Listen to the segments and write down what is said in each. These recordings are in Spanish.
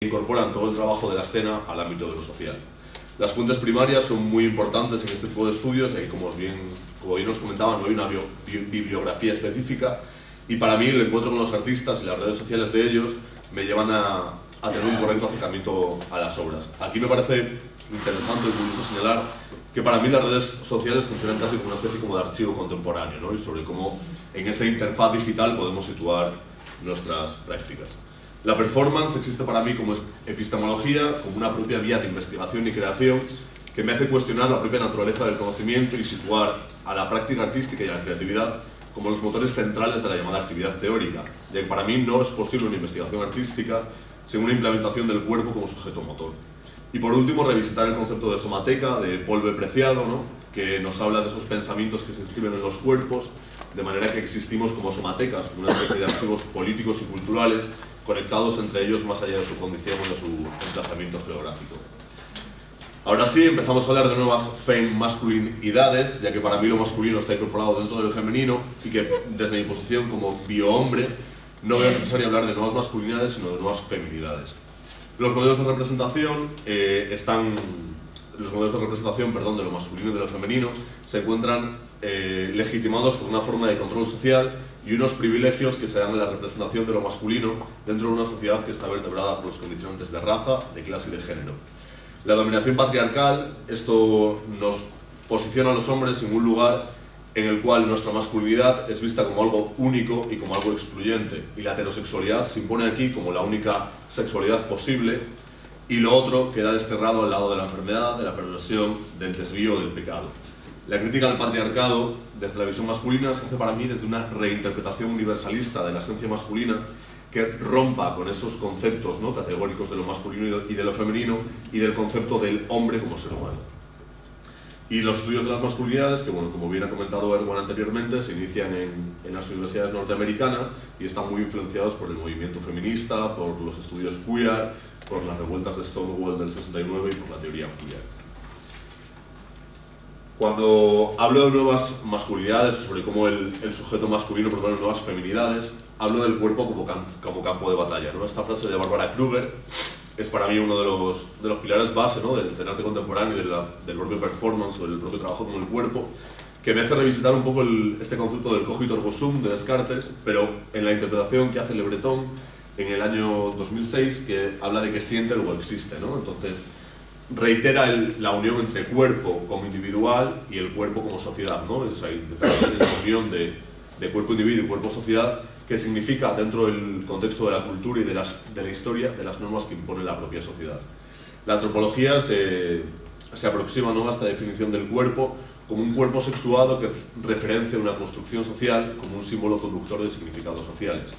incorporan todo el trabajo de la escena al ámbito de lo social. Las fuentes primarias son muy importantes en este tipo de estudios, y como bien os comentaba, no hay una bibliografía específica, y para mí el encuentro con los artistas y las redes sociales de ellos me llevan a tener un correcto acercamiento a las obras. Aquí me parece interesante y curioso señalar que para mí las redes sociales funcionan casi como una especie como de archivo contemporáneo, ¿no? Y sobre cómo en esa interfaz digital podemos situar nuestras prácticas. La performance existe para mí como epistemología, como una propia vía de investigación y creación que me hace cuestionar la propia naturaleza del conocimiento y situar a la práctica artística y a la creatividad como los motores centrales de la llamada actividad teórica, ya que para mí no es posible una investigación artística sin una implementación del cuerpo como sujeto motor. Y por último, revisitar el concepto de somateca, de polvo preciado, ¿no? Que nos habla de esos pensamientos que se inscriben en los cuerpos, de manera que existimos como somatecas, como una especie de archivos políticos y culturales conectados entre ellos más allá de su condición o de su emplazamiento geográfico. Ahora sí, empezamos a hablar de nuevas masculinidades, ya que para mí lo masculino está incorporado dentro de lo femenino y que desde mi posición como biohombre no veo necesario hablar de nuevas masculinidades, sino de nuevas feminidades. Los modelos de representación de lo masculino y de lo femenino se encuentran legitimados por una forma de control social y unos privilegios que se dan en la representación de lo masculino dentro de una sociedad que está vertebrada por los condicionantes de raza, de clase y de género. La dominación patriarcal, esto nos posiciona a los hombres en un lugar en el cual nuestra masculinidad es vista como algo único y como algo excluyente, y la heterosexualidad se impone aquí como la única sexualidad posible, y lo otro queda desterrado al lado de la enfermedad, de la perversión, del desvío, del pecado. La crítica al patriarcado, desde la visión masculina, se hace para mí desde una reinterpretación universalista de la esencia masculina que rompa con esos conceptos, ¿no?, categóricos de lo masculino y de lo femenino y del concepto del hombre como ser humano. Y los estudios de las masculinidades, que bueno, como bien ha comentado Erwan anteriormente, se inician en las universidades norteamericanas y están muy influenciados por el movimiento feminista, por los estudios queer, por las revueltas de Stonewall del 69 y por la teoría queer. Cuando hablo de nuevas masculinidades, sobre cómo el sujeto masculino propone nuevas feminidades, hablo del cuerpo como campo de batalla, ¿no? Esta frase de Barbara Kruger es para mí uno de los pilares base, ¿no?, del arte contemporáneo y del propio performance o del propio trabajo con el cuerpo, que me hace revisitar un poco este concepto del cogito ergo sum de Descartes, pero en la interpretación que hace Le Breton en el año 2006, que habla de que siente luego existe, ¿no? Entonces, reitera la unión entre cuerpo como individual y el cuerpo como sociedad, ¿no? O sea, esa unión de cuerpo-individuo y cuerpo-sociedad que significa, dentro del contexto de la cultura y de la historia, de las normas que impone la propia sociedad. La antropología se aproxima, ¿no?, a esta definición del cuerpo como un cuerpo sexuado que referencia una construcción social como un símbolo conductor de significados sociales.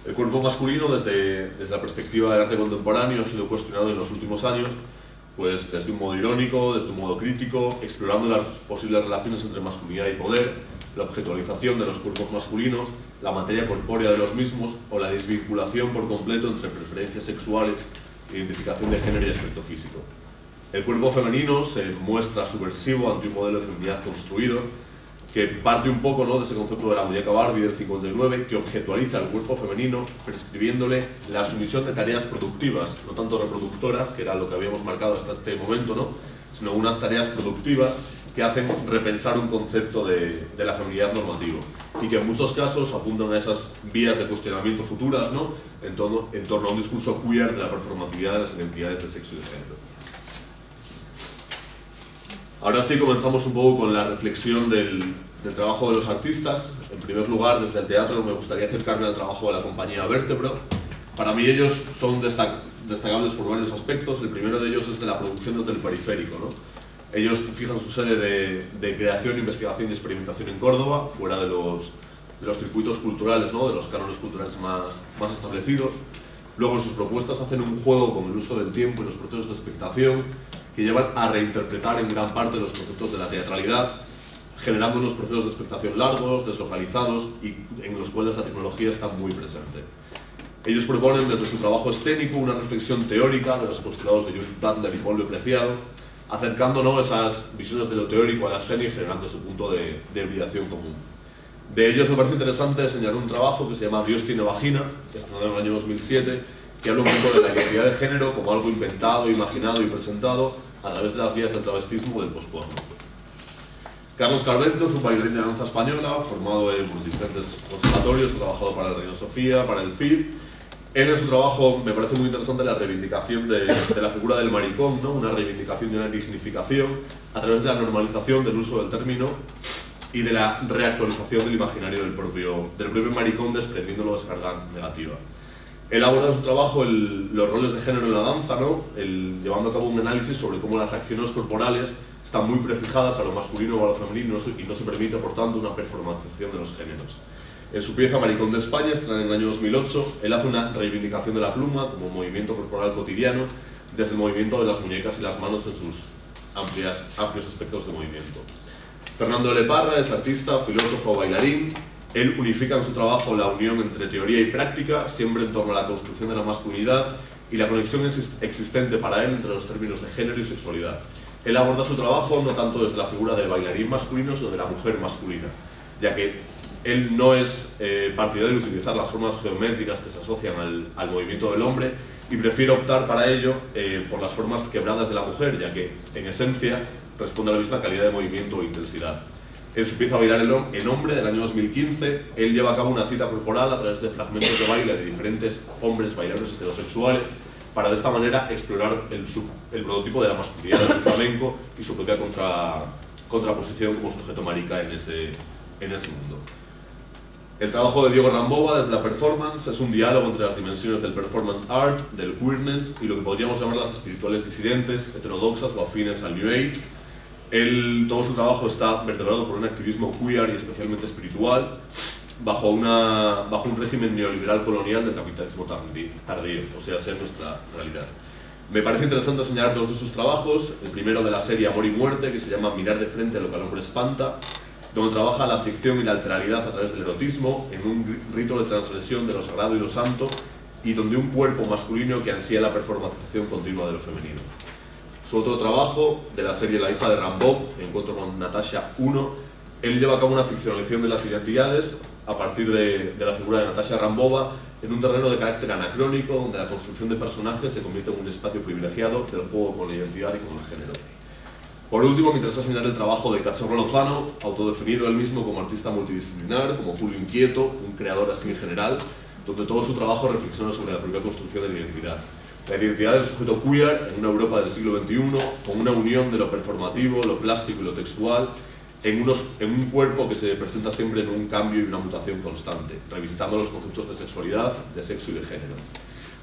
El cuerpo masculino, desde la perspectiva del arte contemporáneo, ha sido cuestionado en los últimos años, pues desde un modo irónico, desde un modo crítico, explorando las posibles relaciones entre masculinidad y poder, la objetualización de los cuerpos masculinos, la materia corpórea de los mismos o la desvinculación por completo entre preferencias sexuales, identificación de género y aspecto físico. El cuerpo femenino se muestra subversivo ante un modelo de feminidad construido que parte un poco, ¿no?, de ese concepto de la muñeca Barbie del 59, que objetualiza al cuerpo femenino prescribiéndole la sumisión de tareas productivas, no tanto reproductoras, que era lo que habíamos marcado hasta este momento, ¿no?, sino unas tareas productivas que hacen repensar un concepto de la feminidad normativo y que en muchos casos apuntan a esas vías de cuestionamiento futuras, ¿no?, en torno a un discurso queer de la performatividad de las identidades de sexo y de género. Ahora sí comenzamos un poco con la reflexión del trabajo de los artistas. En primer lugar, desde el teatro me gustaría acercarme al trabajo de la compañía Vértebro. Para mí ellos son destacables por varios aspectos. El primero de ellos es de la producción desde el periférico, ¿no? Ellos fijan su sede de creación, investigación y experimentación en Córdoba, fuera de los circuitos culturales, ¿no?, de los cánones culturales más establecidos. Luego en sus propuestas hacen un juego con el uso del tiempo y los procesos de expectación que llevan a reinterpretar en gran parte los conceptos de la teatralidad, generando unos procesos de expectación largos, deslocalizados y en los cuales la tecnología está muy presente. Ellos proponen desde su trabajo escénico una reflexión teórica de los postulados de Judith Butler y Paul Preciado, acercándonos esas visiones de lo teórico a la escena y generando ese punto de hibridación común. De ellos me parece interesante señalar un trabajo que se llama Dios tiene vagina, que estrenado en el año 2007, que habla un poco de la identidad de género como algo inventado, imaginado y presentado a través de las vías del travestismo o del posporno. Carlos Carvento es un bailarín de danza española, formado en diferentes conservatorios, ha trabajado para el Reina Sofía, para el FIF. Él en su trabajo me parece muy interesante la reivindicación de la figura del maricón, ¿no? Una reivindicación y una dignificación a través de la normalización del uso del término y de la reactualización del imaginario del propio maricón, desprendiéndolo de esa carga negativa. Él aborda en su trabajo los roles de género en la danza, ¿no? Llevando a cabo un análisis sobre cómo las acciones corporales están muy prefijadas a lo masculino o a lo femenino y no se permite, por tanto, una performatización de los géneros. En su pieza Maricón de España, estrenada en el año 2008, él hace una reivindicación de la pluma como movimiento corporal cotidiano, desde el movimiento de las muñecas y las manos en sus amplios espectros de movimiento. Fernando L. Parra es artista, filósofo, bailarín. Él unifica en su trabajo la unión entre teoría y práctica, siempre en torno a la construcción de la masculinidad y la conexión existente para él entre los términos de género y sexualidad. Él aborda su trabajo no tanto desde la figura del bailarín masculino, sino de la mujer masculina, ya que él no es partidario de utilizar las formas geométricas que se asocian al movimiento del hombre y prefiere optar para ello por las formas quebradas de la mujer, ya que, en esencia, responde a la misma calidad de movimiento o intensidad. En su pieza Bailar en Hombre, del año 2015, él lleva a cabo una cita corporal a través de fragmentos de baile de diferentes hombres bailadores heterosexuales para de esta manera explorar el prototipo de la masculinidad del flamenco y su propia contraposición como sujeto marica en ese mundo. El trabajo de Diego Rambova desde la performance es un diálogo entre las dimensiones del performance art, del queerness y lo que podríamos llamar las espirituales disidentes, heterodoxas o afines al New Age. Todo su trabajo está vertebrado por un activismo queer y especialmente espiritual, bajo un régimen neoliberal colonial del capitalismo tardío, o sea, ser nuestra realidad. Me parece interesante señalar dos de sus trabajos, el primero de la serie Amor y Muerte, que se llama Mirar de frente a lo que al hombre espanta, donde trabaja la ficción y la alteralidad a través del erotismo, en un rito de transgresión de lo sagrado y lo santo, y donde un cuerpo masculino que ansía la performatización continua de lo femenino. Su otro trabajo, de la serie La hija de Rimbaud, Encuentro con Natasha I, él lleva a cabo una ficcionalización de las identidades a partir de la figura de Natasha Rambova en un terreno de carácter anacrónico, donde la construcción de personajes se convierte en un espacio privilegiado del juego con la identidad y con el género. Por último, me interesa señalar el trabajo de Cachorro Lozano, autodefinido él mismo como artista multidisciplinar, como Julio Inquieto, un creador así en general, donde todo su trabajo reflexiona sobre la propia construcción de la identidad. La identidad del sujeto queer en una Europa del siglo XXI, con una unión de lo performativo, lo plástico y lo textual, en un cuerpo que se presenta siempre en un cambio y una mutación constante, revisitando los conceptos de sexualidad, de sexo y de género.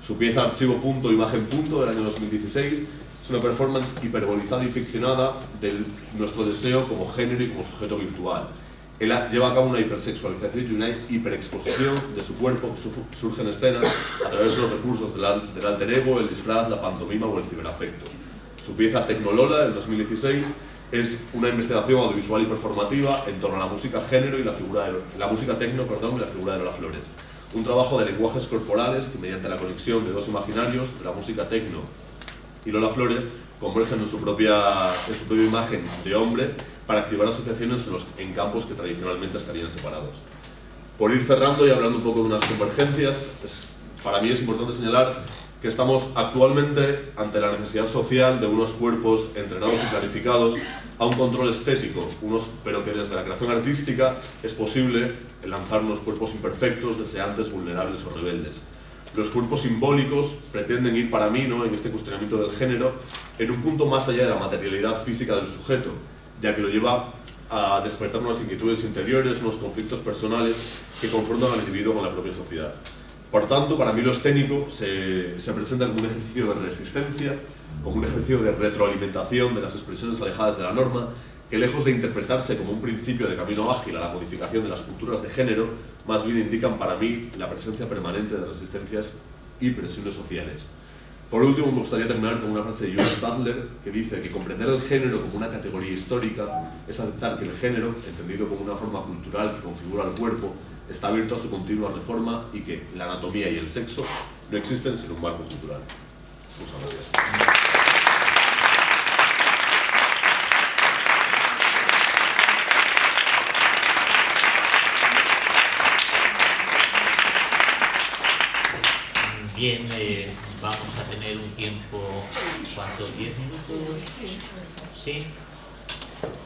Su pieza Archivo Punto, Imagen Punto, del año 2016, es una performance hiperbolizada y ficcionada de nuestro deseo como género y como sujeto virtual. Él lleva a cabo una hipersexualización y una hiperexposición de su cuerpo que surge en escena a través de los recursos del alter ego, el disfraz, la pantomima o el ciberafecto. Su pieza Tecnolola, del 2016, es una investigación audiovisual y performativa en torno a la música género y la música tecno, y la figura de Lola Flores. Un trabajo de lenguajes corporales que, mediante la conexión de dos imaginarios, de la música tecno y Lola Flores, convergen en su propia imagen de hombre para activar asociaciones en campos que tradicionalmente estarían separados. Por ir cerrando y hablando un poco de unas convergencias, para mí es importante señalar que estamos actualmente ante la necesidad social de unos cuerpos entrenados y planificados a un control estético, pero que desde la creación artística es posible lanzar unos cuerpos imperfectos, deseantes, vulnerables o rebeldes. Los cuerpos simbólicos pretenden ir para mí, ¿no?, en este cuestionamiento del género, en un punto más allá de la materialidad física del sujeto, ya que lo lleva a despertar unas inquietudes interiores, unos conflictos personales que confrontan al individuo con la propia sociedad. Por tanto, para mí lo escénico se presenta como un ejercicio de resistencia, como un ejercicio de retroalimentación de las expresiones alejadas de la norma, que lejos de interpretarse como un principio de camino ágil a la modificación de las culturas de género, más bien indican para mí la presencia permanente de resistencias y presiones sociales. Por último, me gustaría terminar con una frase de Judith Butler que dice que comprender el género como una categoría histórica es aceptar que el género, entendido como una forma cultural que configura el cuerpo, está abierto a su continua reforma y que la anatomía y el sexo no existen sin un marco cultural. Muchas gracias. Bien, vamos a tener un tiempo, ¿cuánto? ¿10 minutos? ¿Sí?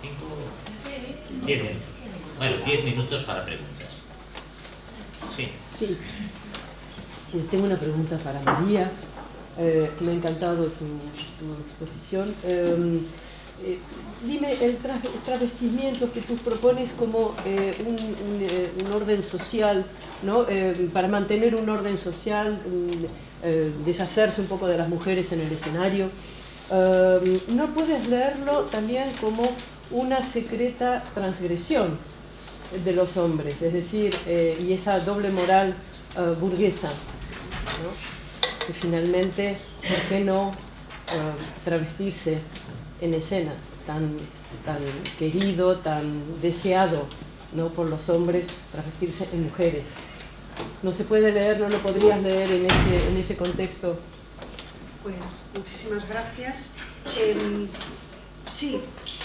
¿5? 10 minutos. Bueno, 10 minutos para preguntas. Sí. Sí. Tengo una pregunta para María. Me ha encantado tu exposición. Dime, el travestimiento que tú propones como un orden social, ¿no? Para mantener un orden social, deshacerse un poco de las mujeres en el escenario. ¿No puedes leerlo también como una secreta transgresión de los hombres? Es decir, y esa doble moral burguesa, ¿no? Que finalmente, ¿por qué no travestirse en escena, tan querido, tan deseado, ¿no?, por los hombres, travestirse en mujeres? ¿No se puede leer, no lo podrías leer en ese contexto? Pues muchísimas gracias. Sí,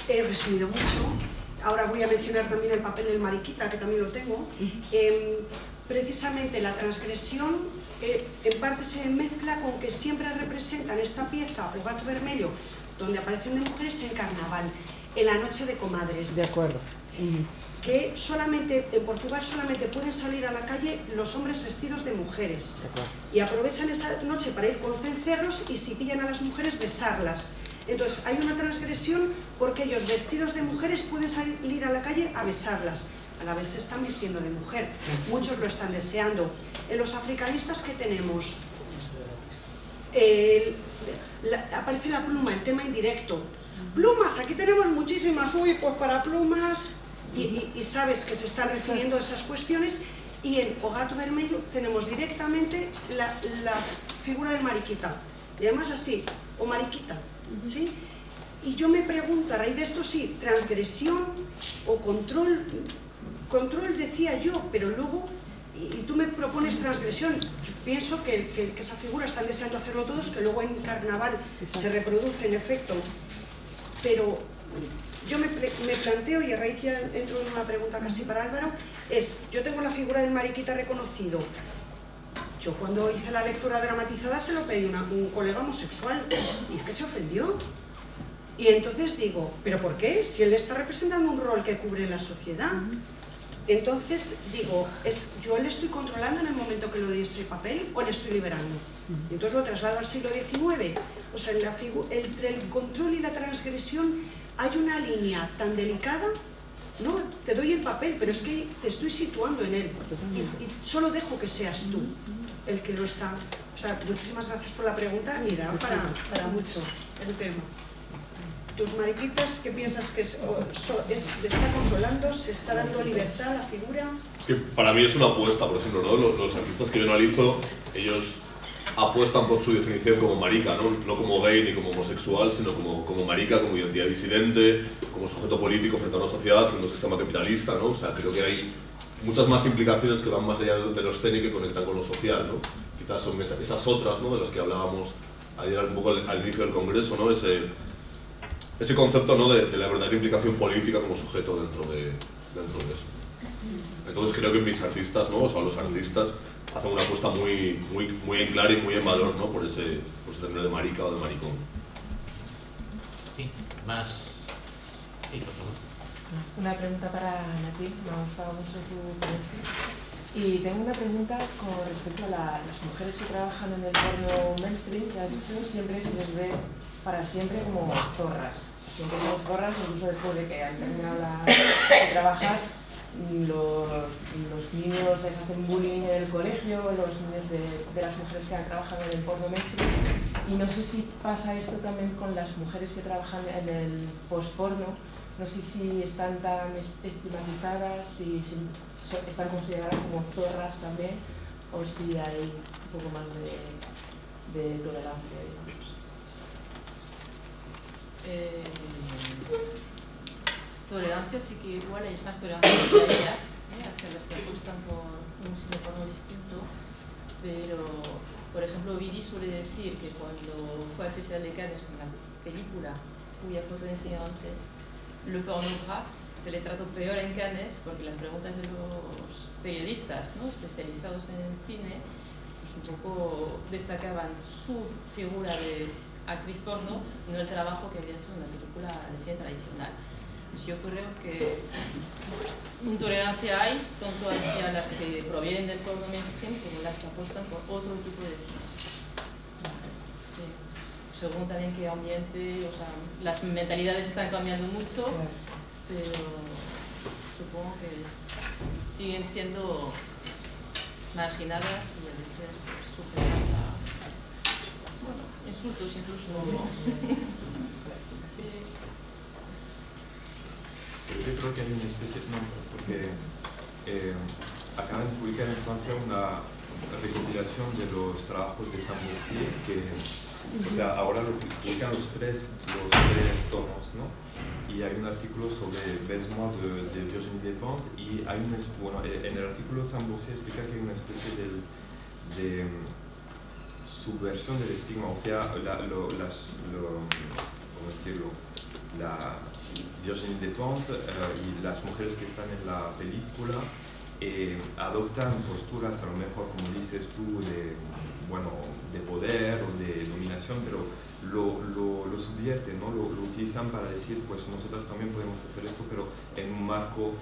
he resumido mucho. Ahora voy a mencionar también el papel del mariquita, que también lo tengo. Precisamente la transgresión en parte se mezcla con que siempre representan esta pieza, o Gato Vermelho, donde aparecen de mujeres en carnaval, en la noche de comadres. De acuerdo. Que solamente, en Portugal solamente pueden salir a la calle los hombres vestidos de mujeres. Y aprovechan esa noche para ir con cencerros y si pillan a las mujeres, besarlas. Entonces hay una transgresión porque ellos vestidos de mujeres pueden salir a la calle a besarlas. A la vez se están vistiendo de mujer. Muchos lo están deseando. En los africanistas que tenemos, aparece la pluma, el tema indirecto. Plumas, aquí tenemos muchísimas, uy, pues para plumas, y sabes que se están refiriendo a esas cuestiones. Y en O Gato Vermelho tenemos directamente la figura del mariquita, y además así, o mariquita, ¿sí? Y yo me pregunto, a raíz de esto sí, transgresión o control decía yo, pero luego, y tú me propones transgresión, yo pienso que esa figura están deseando hacerlo todos, que luego en carnaval se reproduce en efecto, pero yo me planteo, y a raíz ya entro en una pregunta casi para Álvaro, yo tengo la figura del mariquita reconocido. Yo cuando hice la lectura dramatizada se lo pedí a un colega homosexual, y es que se ofendió. Y entonces digo, ¿pero por qué? Si él está representando un rol que cubre la sociedad. Entonces digo, ¿yo le estoy controlando en el momento que le doy ese papel o le estoy liberando? Y entonces lo traslado al siglo XIX. O sea, entre el control y la transgresión hay una línea tan delicada, ¿no? Te doy el papel, pero es que te estoy situando en él. Y solo dejo que seas tú el que lo está. O sea, muchísimas gracias por la pregunta, ni da para mucho el tema. ¿Tus mariquitas qué piensas que se está controlando, se está dando libertad a la figura? Es que para mí es una apuesta, por ejemplo, ¿no? Los artistas que yo analizo, ellos apuestan por su definición como marica, no como gay ni como homosexual, sino como marica, como identidad disidente, como sujeto político frente a una sociedad, frente a un sistema capitalista, ¿no? O sea, creo que hay muchas más implicaciones que van más allá de lo escénico y conectan con lo social, ¿no? Quizás son esas otras, ¿no?, de las que hablábamos ayer un poco al inicio del Congreso, ¿no? Ese concepto, ¿no?, de la verdadera implicación política como sujeto dentro de eso. Entonces creo que mis artistas, ¿no?, o sea, los artistas hacen una apuesta muy clara y muy en valor, ¿no?, por ese término de marica o de maricón. Sí, más. Sí, por favor. Una pregunta para Natil, me ha gustado mucho tu ponencia. Y tengo una pregunta con respecto a las mujeres que trabajan en el porno mainstream, que has dicho, siempre se les ve para siempre como zorras. Siempre como zorras, incluso después de que han terminado de trabajar, los niños les hacen bullying en el colegio, los niños de las mujeres que han trabajado en el porno mainstream. Y no sé si pasa esto también con las mujeres que trabajan en el postporno. No sé si están tan estigmatizadas, si están consideradas como zorras también, o si hay un poco más de tolerancia, digamos. Tolerancia sí que igual hay más tolerancia hacia ellas, hacia las que apuestan por un cine porno distinto, pero por ejemplo Vidi suele decir que cuando fue al Festival de Cannes con la película cuya foto he enseñado antes, Le Pornographe, se le trató peor en Cannes porque las preguntas de los periodistas, ¿no?, especializados en cine, pues un poco destacaban su figura de actriz porno, no el trabajo que había hecho en una película de cine tradicional. Entonces yo creo que intolerancia hay, tanto hacia las que provienen del porno mainstream como las que apuestan por otro tipo de cine. Sí. Según también qué ambiente, o sea, las mentalidades están cambiando mucho, pero supongo que siguen siendo marginadas y a veces superadas a insultos incluso. Sí. Yo creo que hay una especie, no, porque acaban de publicar en Francia una recopilación de los trabajos de Saint-Mercier, que, o sea, ahora lo publican los tres tomos, ¿no? Y hay un artículo sobre Baise-moi de Virginie Despentes, y hay bueno, en el artículo Saint-Mercier explica que hay una especie de subversión del estigma, o sea, ¿cómo decirlo? La Virginie Despentes y las mujeres que están en la película adoptan posturas, a lo mejor, como dices tú, de poder o de dominación, pero lo subvierten, ¿no? Lo utilizan para decir, pues nosotras también podemos hacer esto, pero en un marco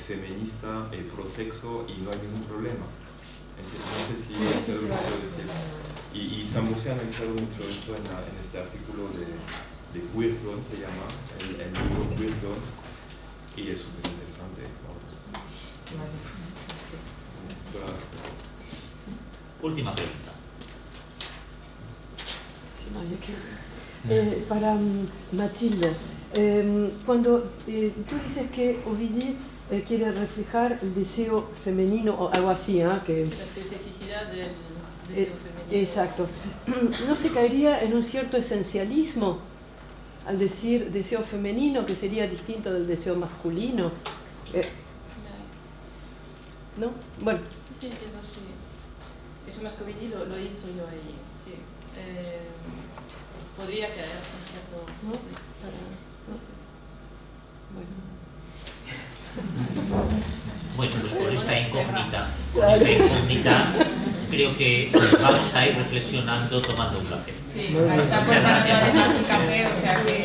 feminista, pro-sexo, y no hay ningún problema. No sé si es lo que quiero decir. Y Saint-Mercier ha analizado mucho esto en este artículo de Queer Zone, se llama, el libro Queer Zone, y es súper interesante. Última pregunta. Para Mathilde, cuando tú dices que Ovidie quiere reflejar el deseo femenino o algo así, que La especificidad del deseo femenino. exacto, ¿no se caería en un cierto esencialismo al decir deseo femenino, que sería distinto del deseo masculino? ¿No? Bueno. Sí, entiendo, sí. Eso más que Ovidie lo he dicho yo ahí, sí. Podría caer en cierto... ¿No? Sí, sí. Bueno, pues con esta incógnita, creo que vamos a ir reflexionando tomando un café. Sí, Muchas está por gracias a además todos. un café, o sea que...